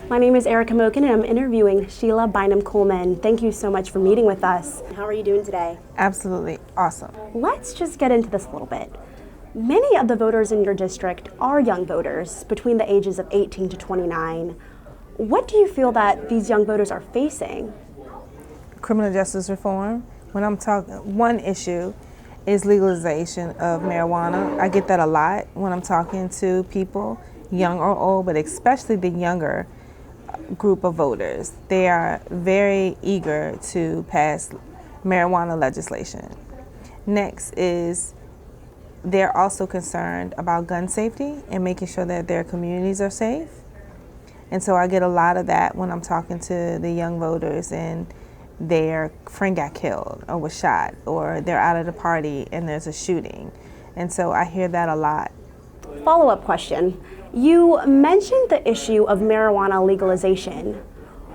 My name is Erica Mokun and I'm interviewing Sheila Bynum-Coleman. Thank you so much for meeting with us. How are you doing today? Absolutely awesome. Let's just get into this a little bit. Many of the voters in your district are young voters between the ages of 18 to 29. What do you feel that these young voters are facing? Criminal justice reform. When I'm talking, one issue is legalization of marijuana. I get that a lot when I'm talking to people, young or old, but especially the younger group of voters. They are very eager to pass marijuana legislation. Next is they're also concerned about gun safety and making sure that their communities are safe. And so I get a lot of that when I'm talking to the young voters and their friend got killed or was shot, or they're out at a party and there's a shooting. And so I hear that a lot. Follow-up question. You mentioned the issue of marijuana legalization.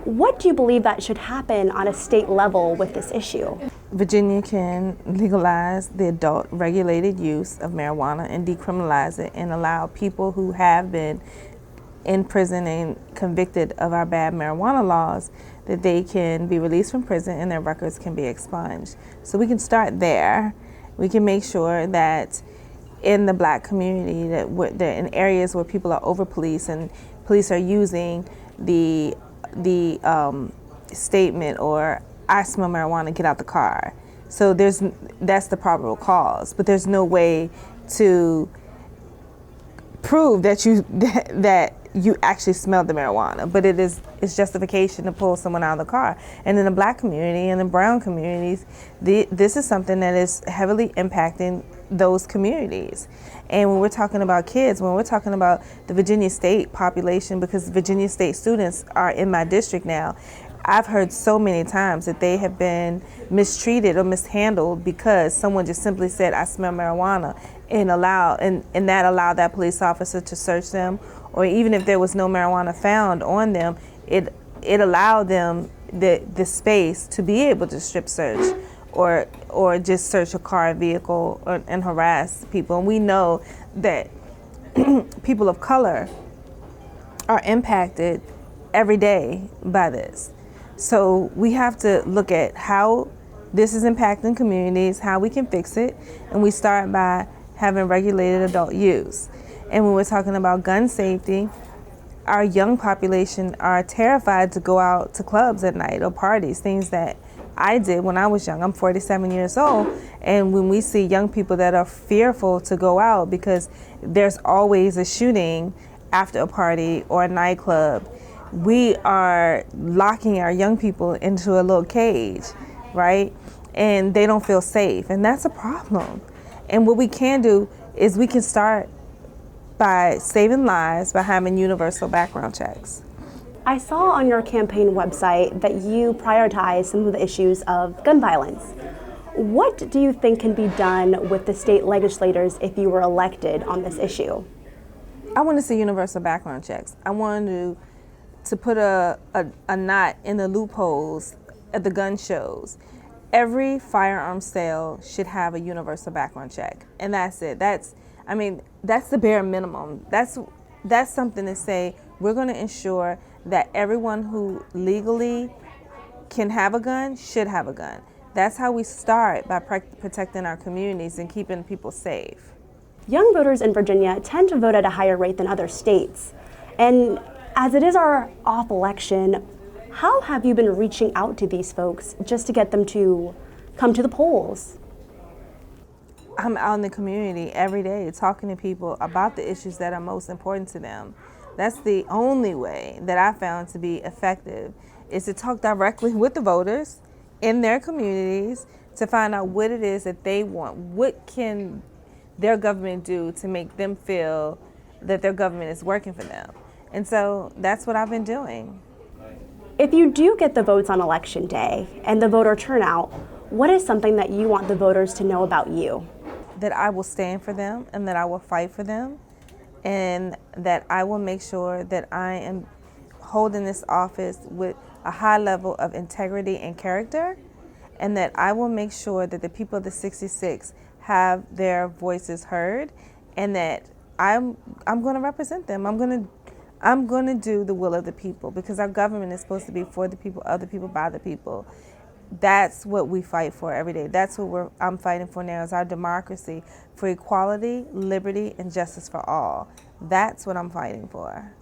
What do you believe that should happen on a state level with this issue? Virginia can legalize the adult regulated use of marijuana and decriminalize it and allow people who have been in prison and convicted of our bad marijuana laws that they can be released from prison and their records can be expunged. So we can start there. We can make sure that in the Black community, that in areas where people are over-policed and police are using the statement or "I smell marijuana, get out the car." So that's the probable cause, but there's no way to prove that you actually smelled the marijuana, but it's justification to pull someone out of the car. And in the Black community and the brown communities, this is something that is heavily impacting those communities. And when we're talking about kids, when we're talking about the Virginia State population, because Virginia State students are in my district now, I've heard so many times that they have been mistreated or mishandled because someone just simply said, "I smell marijuana," and that allowed that police officer to search them. Or even if there was no marijuana found on them, it allowed them the space to be able to strip search or just search a car and vehicle and harass people. And we know that people of color are impacted every day by this. So we have to look at how this is impacting communities, how we can fix it, and we start by having regulated adult use. And when we're talking about gun safety, our young population are terrified to go out to clubs at night or parties, things that I did when I was young. I'm 47 years old, and when we see young people that are fearful to go out because there's always a shooting after a party or a nightclub, we are locking our young people into a little cage, right? And they don't feel safe, and that's a problem. And what we can do is we can start by saving lives by having universal background checks. I saw on your campaign website that you prioritize some of the issues of gun violence. What do you think can be done with the state legislators if you were elected on this issue? I want to see universal background checks. I want to put a knot in the loopholes at the gun shows. Every firearm sale should have a universal background check, and that's it. That's the bare minimum. That's something to say, we're going to ensure that everyone who legally can have a gun should have a gun. That's how we start, by protecting our communities and keeping people safe. Young voters in Virginia tend to vote at a higher rate than other states. And as it is our off election, how have you been reaching out to these folks just to get them to come to the polls? I'm out in the community every day talking to people about the issues that are most important to them. That's the only way that I found to be effective, is to talk directly with the voters in their communities to find out what it is that they want. What can their government do to make them feel that their government is working for them? And so that's what I've been doing. If you do get the votes on election day and the voter turnout, what is something that you want the voters to know about you? That I will stand for them and that I will fight for them, and that I will make sure that I am holding this office with a high level of integrity and character, and that I will make sure that the people of the 66 have their voices heard, and that I'm going to represent them. I'm going I'm going to do the will of the people, because our government is supposed to be for the people, of the people, by the people. That's what we fight for every day. That's what I'm fighting for now, is our democracy, for equality, liberty, and justice for all. That's what I'm fighting for.